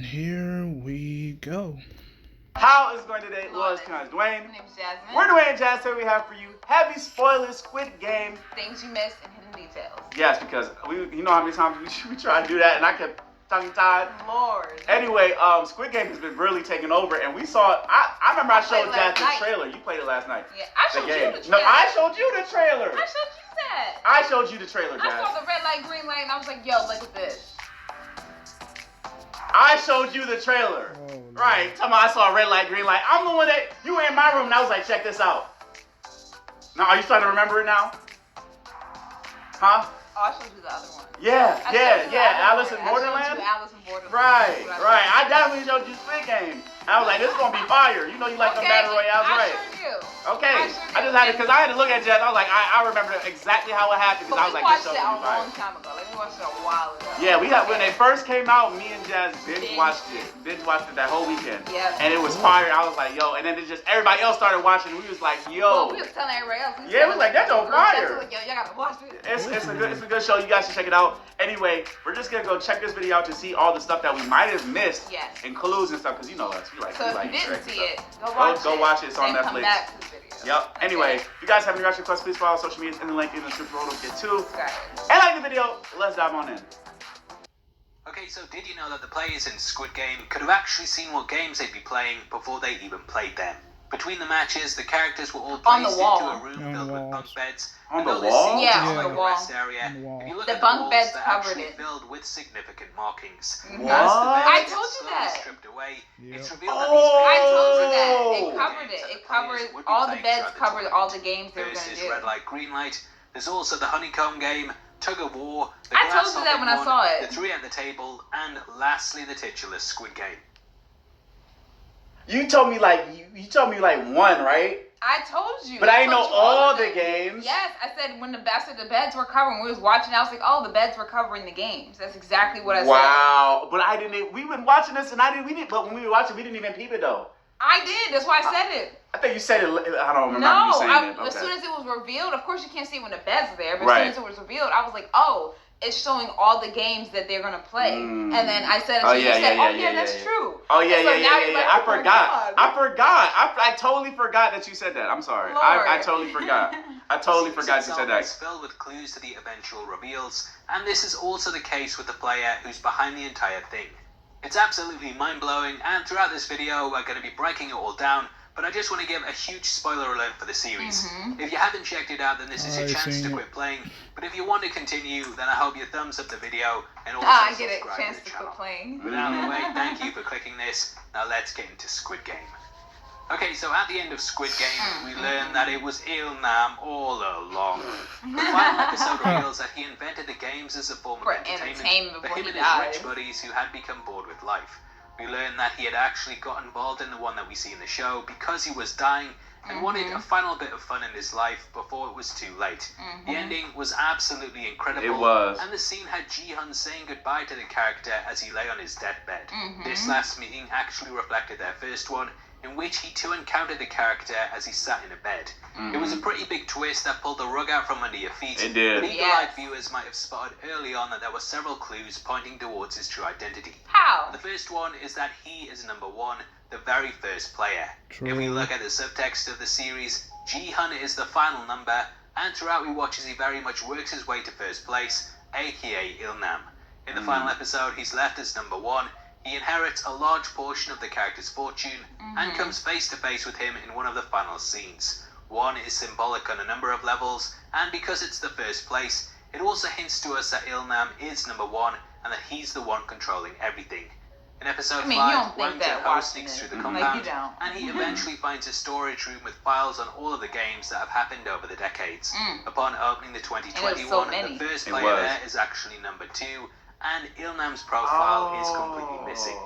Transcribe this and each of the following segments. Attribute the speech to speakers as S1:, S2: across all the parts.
S1: here we go.
S2: How is it going today? Well, it's kind of Dwayne.
S3: My name's Jasmine.
S2: We're Dwayne and Jazz. Here we have for you heavy spoilers, Squid Game.
S3: Things you missed and hidden details.
S2: Yes, because you know how many times we try to do that, and I kept tongue-tied.
S3: Lord.
S2: Anyway, Squid Game has been really taking over, and we saw. I remember I showed Jazz the trailer. You played it last night.
S3: Yeah, I showed you the trailer.
S2: No, I showed you the trailer.
S3: I showed you that.
S2: I showed you the trailer, Jazz.
S3: I saw the red light, green light, and I was like, yo, look at this.
S2: I showed you the trailer.
S1: Oh, no.
S2: Right. Tell me I saw a red light, green light. I'm the one that you were in my room and I was like, check this out. Now, are you starting to remember it now? Huh?
S3: Oh, I showed you the other one.
S2: Yeah. Alice in Borderland?
S3: Alice in Borderland.
S2: Right. I definitely showed you Squid Game. I was like, this is going to be fire. You know you like them Battle Royales, right?
S3: I sure do.
S2: Okay. I just had to, because I had to look at Jazz. I was like, I remember exactly how it happened. Because I was like, this show
S3: watched it a
S2: be fire.
S3: long time ago. Like, we watched it a while ago.
S2: Yeah, when they first came out, me and Jazz binge watched it that whole weekend.
S3: Yep.
S2: And it was fire. I was like, yo. And then it just everybody else started watching. We was like, yo.
S3: Well, we was telling everybody else.
S2: Yeah, we was like, that's on fire.
S3: Like, yo, y'all gotta watch it.
S2: It's a good show. You guys should check it out. Anyway, we're just gonna go check this video out to see all the stuff that we might have missed.
S3: Yes.
S2: And clues and stuff, because you know us. We like.
S3: So
S2: we
S3: if you
S2: like
S3: didn't see it, go watch it.
S2: It's on
S3: then
S2: Netflix.
S3: Come back to the video.
S2: Yep.
S3: Okay.
S2: Anyway, if you guys have any reaction requests, please follow our social medias in the link in the description below. Don't forget to
S3: Right.
S2: and like the video. Let's dive on in.
S4: Okay, so did you know that the players in Squid Game could have actually seen what games they'd be playing before they even played them? Between the matches, the characters were all placed into a room filled with bunk beds.
S2: On the
S4: Although this
S2: wall?
S4: seems
S3: Yeah,
S4: just
S3: on
S4: like
S3: the
S4: a
S3: wall.
S4: rest area,
S1: On the wall.
S4: if you look
S3: The
S4: at
S3: bunk
S4: walls,
S3: beds
S4: they're
S3: covered
S4: actually
S3: it.
S4: filled with significant markings.
S3: Mhm.
S4: As the bed
S3: I
S4: gets
S3: told you
S4: slowly
S3: that.
S4: stripped away,
S1: Yep.
S4: it's revealed that
S3: I told you
S2: Oh.
S3: that. It covered it. It covered all the beds, covered all the games they were gonna
S4: versus
S3: do.
S4: red light, green light. There's also the honeycomb game, tug of war. The
S3: I told
S4: glass
S3: you that
S4: hopping
S3: when I
S4: one,
S3: saw it.
S4: The three at the table, and lastly the titular Squid Game.
S2: You told me like one, right?
S3: I told you.
S2: But I didn't know
S3: told you
S2: all
S3: of
S2: the
S3: them.
S2: games.
S3: Yes, I said when the beds were covered, when we was watching, I was like, oh, the beds were covering the games. That's exactly what I said.
S2: Wow. But I didn't. We've been watching this, and we didn't. But when we were watching, we didn't even peep it though.
S3: I did. That's why I said it.
S2: I think you said it. I don't remember
S3: No,
S2: you saying it.
S3: as soon as it was revealed, of course you can't see when the bed's there, but
S2: Right.
S3: as soon as it was revealed, I was like, oh, it's showing all the games that they're gonna play. And then I said it to you. You said, that's true.
S2: Oh yeah,
S3: And so now
S2: yeah.
S3: you're like,
S2: I
S3: oh my
S2: forgot.
S3: God.
S2: I totally forgot that you said that. I'm sorry.
S3: Lord.
S2: I totally forgot. I totally forgot you said
S4: It's
S2: that.
S4: filled with clues to the eventual reveals, and this is also the case with the player who's behind the entire thing. It's absolutely mind-blowing, and throughout this video we're going to be breaking it all down, but I just want to give a huge spoiler alert for the series. If you haven't checked it out, then this is your chance to quit playing, but if you want to continue, then I hope you thumbs up the video and also
S3: I get it.
S4: subscribe
S3: Chance
S4: to the
S3: to
S4: channel.
S3: quit playing.
S4: But anyway, thank you for clicking this. Now let's get into Squid Game. Okay, so at the end of Squid Game, we learn that it was Il-nam all along. The final episode reveals that he invented the games as a form of
S3: For
S4: entertainment for
S3: before
S4: him
S3: he
S4: and his
S3: died.
S4: rich buddies who had become bored with life. We learn that he had actually got involved in the one that we see in the show because he was dying and wanted a final bit of fun in his life before it was too late. The ending was absolutely incredible.
S2: It was.
S4: And the scene had Ji-hun saying goodbye to the character as he lay on his deathbed. This last meeting actually reflected their first one, in which he too encountered the character as he sat in a bed. It was a pretty big twist that pulled the rug out from under your feet.
S2: It did.
S4: But eagle-eyed viewers might have spotted early on that there were several clues pointing towards his true identity.
S3: How?
S4: The first one is that he is number one, the very first player.
S1: True.
S4: If we look at the subtext of the series, Ji-hun is the final number, and throughout we watch as he very much works his way to first place, aka Il-nam. In the final episode, he's left as number one. He inherits a large portion of the character's fortune and comes face to face with him in one of the final scenes. One is symbolic on a number of levels, and because it's the first place, it also hints to us that Il-nam is number one and that he's the one controlling everything. In episode 5,
S3: you don't think
S4: Wang
S3: that
S4: Jianho
S3: watching
S4: sneaks
S3: it.
S4: through the
S3: Like,
S4: compound,
S3: you don't.
S4: and he eventually finds a storage room with files on all of the games that have happened over the decades. Upon opening the 2021,
S3: many.
S4: the first
S2: It
S4: player
S2: was.
S4: there is actually number 2, and Il-nam's profile is completely missing.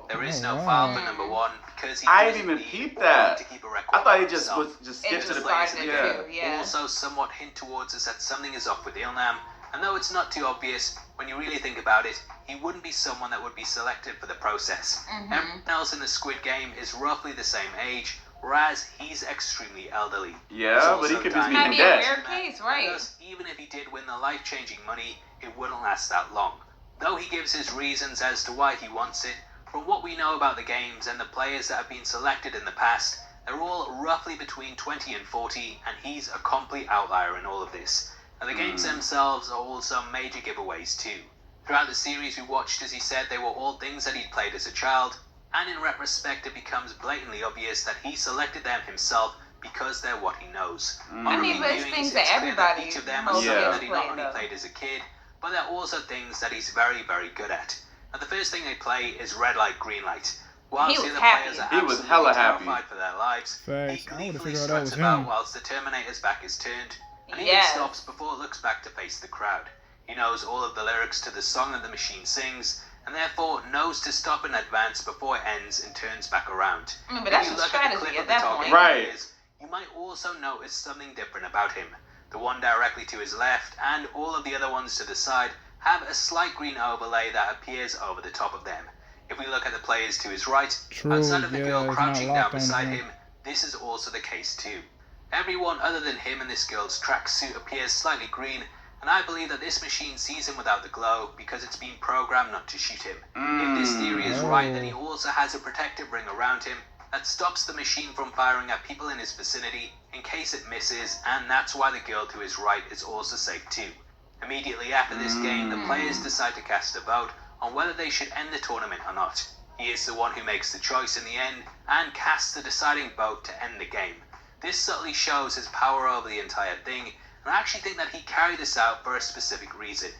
S4: There is no file for number 1 because he
S2: I
S4: doesn't
S2: didn't even
S4: need
S2: peep
S4: or
S2: that.
S4: need to keep a record
S2: I thought he
S4: of
S2: just
S4: himself.
S2: was just
S3: It
S2: skip to
S3: just
S2: the
S3: started
S2: place.
S3: it
S2: Yeah.
S3: too.
S4: Also somewhat hint towards us that something is off with Il-nam, and though it's not too obvious, when you really think about it, he wouldn't be someone that would be selected for the process. Everyone else in the Squid Game is roughly the same age, whereas he's extremely elderly.
S2: Yeah, but he could be
S3: Might
S2: speaking
S3: be a
S2: dead.
S3: rare case, right?
S4: Thus, even if he did win the life-changing money, it wouldn't last that long. Though he gives his reasons as to why he wants it, From what we know about the games and the players that have been selected in the past, they're all roughly between 20 and 40, and he's a complete outlier in all of this. And the games themselves are also major giveaways too. Throughout the series we watched, as he said, they were all things that he'd played as a child, and in retrospect it becomes blatantly obvious that he selected them himself because they're what he knows.
S3: I mean, but it's things that everybody
S4: each of them are something that he not only played as a kid, but they're also things that he's very, very good at. Now the first thing they play is red light, green light. Whilst the other players are absolutely terrified for their lives, he gleefully struts about whilst the Terminator's back is turned, and he stops before it looks back to face the crowd. He knows all of the lyrics to the song that the machine sings, and therefore knows to stop in advance before it ends and turns back around.
S3: I mean, but that's a strategy at that point.
S4: Right. You might also notice something different about him. The one directly to his left and all of the other ones to the side have a slight green overlay that appears over the top of them. If we look at the players to his right, outside of the girl crouching down beside him, this is also the case too. Everyone other than him in this girl's tracksuit appears slightly green, and I believe that this machine sees him without the glow because it's been programmed not to shoot him. If this theory is right, then he also has a protective ring around him that stops the machine from firing at people in his vicinity in case it misses, and that's why the girl to his right is also safe too. Immediately after this game, the players decide to cast a vote on whether they should end the tournament or not. He is the one who makes the choice in the end and casts the deciding vote to end the game. This subtly shows his power over the entire thing, and I actually think that he carried this out for a specific reason.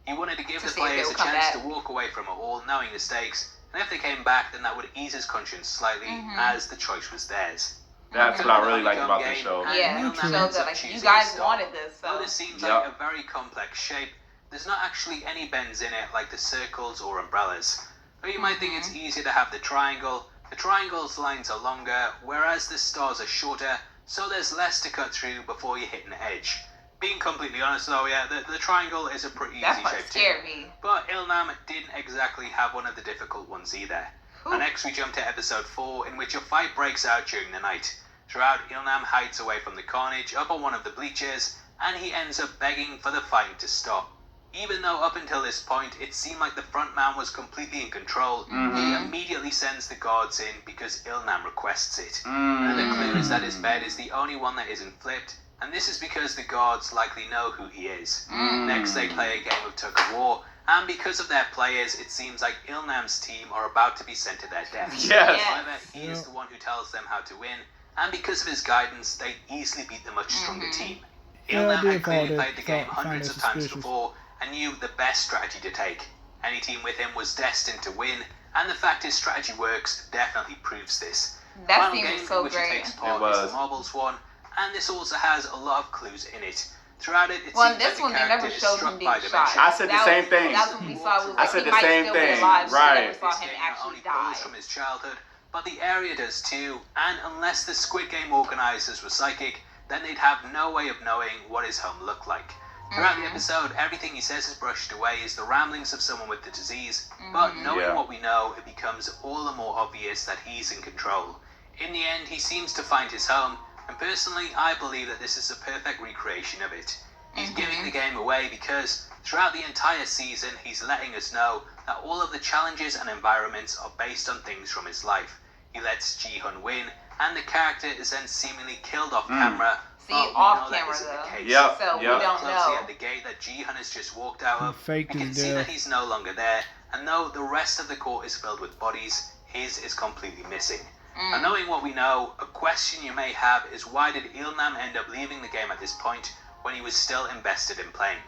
S4: He wanted to give the players a chance to walk away from it all knowing the stakes, and if they came back, then that would ease his conscience slightly, as the choice was theirs.
S5: That's what I really like about the show.
S3: Yeah, so that, like, you guys wanted this. So.
S4: Though this seems like a very complex shape, there's not actually any bends in it like the circles or umbrellas. Though you might think it's easier to have the triangle's lines are longer, whereas the stars are shorter, so there's less to cut through before you hit an edge. Being completely honest though, the triangle is a pretty easy shape too. But Ilnam didn't exactly have one of the difficult ones either. And next we jump to episode 4, in which a fight breaks out during the night. Throughout, Ilnam hides away from the carnage up on one of the bleachers, and he ends up begging for the fighting to stop. Even though up until this point it seemed like the front man was completely in control, he immediately sends the guards in because Ilnam requests it. And the clue is that his bed is the only one that isn't flipped, and this is because the guards likely know who he is. Next they play a game of tug of war, and because of their players, it seems like Ilnam's team are about to be sent to their death. However, he is the one who tells them how to win, and because of his guidance, they easily beat the much stronger team. Ilnam had clearly played the game hundreds of times before, and knew the best strategy to take. Any team with him was destined to win, and the fact his strategy works definitely proves this.
S3: That seems so great.
S4: He takes part is the marbles one, and this also has a lot of clues in it. Throughout it, it
S3: well,
S4: seems
S3: this
S4: like
S3: one
S4: the
S3: they never
S4: character is
S3: showed
S4: struck
S3: him
S4: by
S3: being
S4: dimension.
S3: shot.
S5: I said the same thing.
S3: That's what we saw.
S5: I said the same thing.
S3: Right.
S4: This game not only pulls from his childhood, but the area does too. And unless the Squid Game organizers were psychic, then they'd have no way of knowing what his home looked like. Throughout the episode, everything he says is brushed away as the ramblings of someone with the disease, but knowing what we know, it becomes all the more obvious that he's in control. In the end, he seems to find his home, and personally, I believe that this is a perfect recreation of it. He's giving the game away because throughout the entire season, he's letting us know that all of the challenges and environments are based on things from his life. He lets Ji-hun win, and the character is then seemingly killed off camera.
S3: See, off camera though. So we don't know.
S4: At the gate that Ji-hun has just walked out of, we can see that he's no longer there, and though the rest of the court is filled with bodies, his is completely missing. And knowing what we know, a question you may have is why did Ilnam end up leaving the game at this point when he was still invested in playing?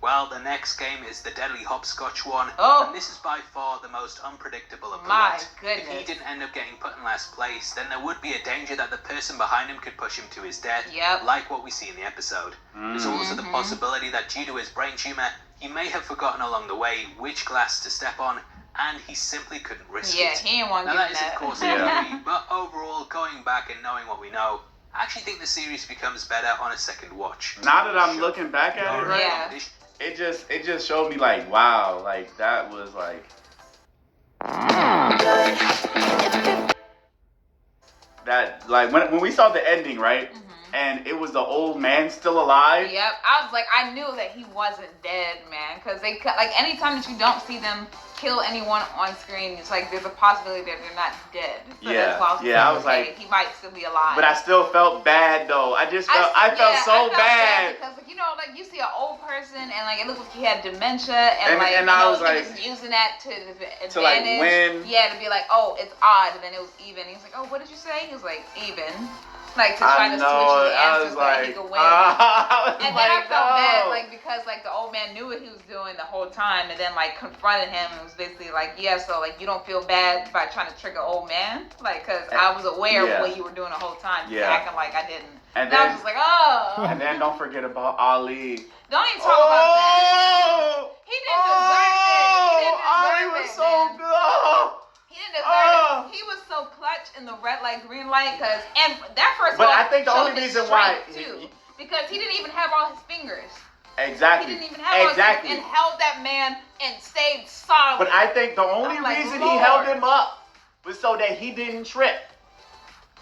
S4: Well, the next game is the deadly hopscotch one, and this is by far the most unpredictable of the lot. If he didn't end up getting put in last place, then there would be a danger that the person behind him could push him to his death, like what we see in the episode. There's also the possibility that due to his brain tumor, he may have forgotten along the way which glass to step on, and he simply couldn't risk it.
S3: He didn't want to
S4: Now that is of course a theory, but overall, going back and knowing what we know, I actually think the series becomes better on a second watch.
S5: Now that I'm looking back at it, right? It just showed me like, wow, like that was like that, like when we saw the ending, right? And it was the old man still alive.
S3: Yep, I was like, I knew that he wasn't dead, man, because they like anytime that you don't see them kill anyone on screen, it's like there's a possibility that they're not dead. So
S5: Yeah,
S3: that's why I was
S5: yeah, I was
S3: okay,
S5: like,
S3: he might still be alive.
S5: But I still felt bad though. I felt so bad
S3: because like, you know, like you see an old person and like it looked like he had dementia and like
S5: and
S3: you
S5: I
S3: know,
S5: was
S3: he
S5: like,
S3: was using that to his advantage.
S5: to like win.
S3: Yeah, to be like, oh, it's odd, and then it was even. He was like, oh, what did you say? He was like, even. Like to try to switch the answers so that he could win. And then I felt bad, like because like the old man knew what he was doing the whole time, and then like confronted him and was basically like, yeah, so like you don't feel bad by trying to trick an old man, like because I was aware of what you were doing the whole time, acting like I didn't. And then, I was just like, oh.
S5: And then don't forget about Ali.
S3: Don't even talk about that. He didn't deserve it. He didn't deserve
S5: Ali was
S3: it,
S5: so
S3: man.
S5: good.
S3: He didn't deserve it. He was so clutch in the red light, green light, and that first
S5: But
S3: one
S5: I think the only
S3: showed his
S5: reason why
S3: strength, too, because he didn't even have all his fingers.
S5: Exactly.
S3: He didn't even have all his fingers and held that man and stayed solid.
S5: But I think the only reason he held him up was so that he didn't trip.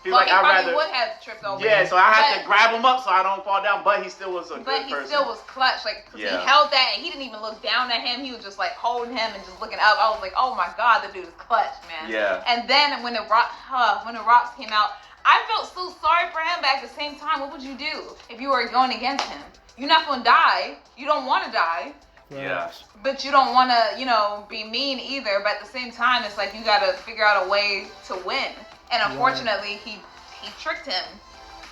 S5: He's
S3: well,
S5: like,
S3: he
S5: I'd
S3: probably
S5: rather
S3: would have tripped over.
S5: Yeah, so I had to grab him up so I don't fall down. But he still was a good person.
S3: But he still was clutch. Like, he held that and he didn't even look down at him. He was just like holding him and just looking up. I was like, oh my God, the dude is clutch, man.
S5: Yeah.
S3: And then when the rocks came out, I felt so sorry for him. But at the same time, what would you do if you were going against him? You're not going to die. You don't want to die.
S5: Yeah.
S3: But you don't want to, you know, be mean either. But at the same time, it's like you got to figure out a way to win. And unfortunately, he tricked him,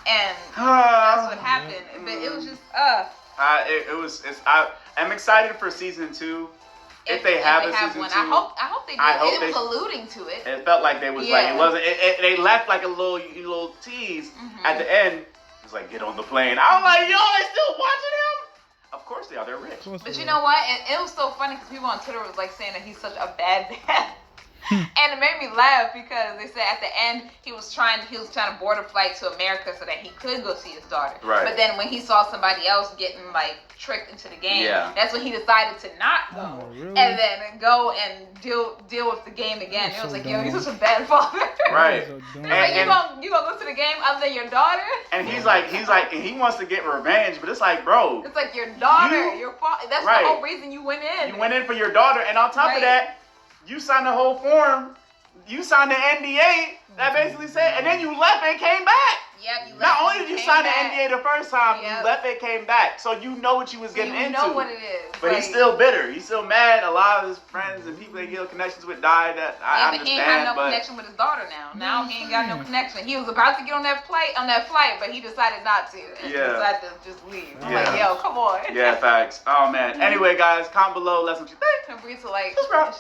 S3: and that's what happened. But it was just
S5: I'm excited for season 2. If they have a season 2,
S3: I hope they do. It was alluding to it.
S5: It felt like they was like it wasn't. They left like a little tease at the end. It was like, get on the plane. I was like, yo, they still watching him? Of course they are. They're rich.
S3: But you know what? It was so funny because people on Twitter was like saying that he's such a bad dad. And it made me laugh because they said at the end he was trying to board a flight to America so that he could go see his daughter.
S5: Right.
S3: But then when he saw somebody else getting like tricked into the game, that's when he decided to not go.
S1: Oh, really?
S3: And then go and deal with the game again. It was like, yo, you're such a bad father.
S5: Right.
S3: Like, you gonna go to the game other than your daughter?
S5: And he's like, he wants to get revenge, but it's like, bro,
S3: it's like your daughter, your father. That's the whole reason you went in.
S5: You went in for your daughter, and on top of that, you signed the whole form. You signed the NDA that basically said, and then you left and came back.
S3: Yep, you left.
S5: Not only did you sign the NDA the first time, you left and came back. So you know what you was getting into.
S3: You know what it is.
S5: But he's still bitter. He's still mad. A lot of his friends and people that he had connections with died. That I understand.
S3: But he ain't have no connection with his daughter now. Now he ain't got no connection. He was about to get on that flight, but he decided not to. And he decided to just leave. I'm like, yo, come on.
S5: Yeah, facts. Oh man. Anyway, guys, comment below. Let us know what you think.
S3: Don't forget to like,
S5: subscribe.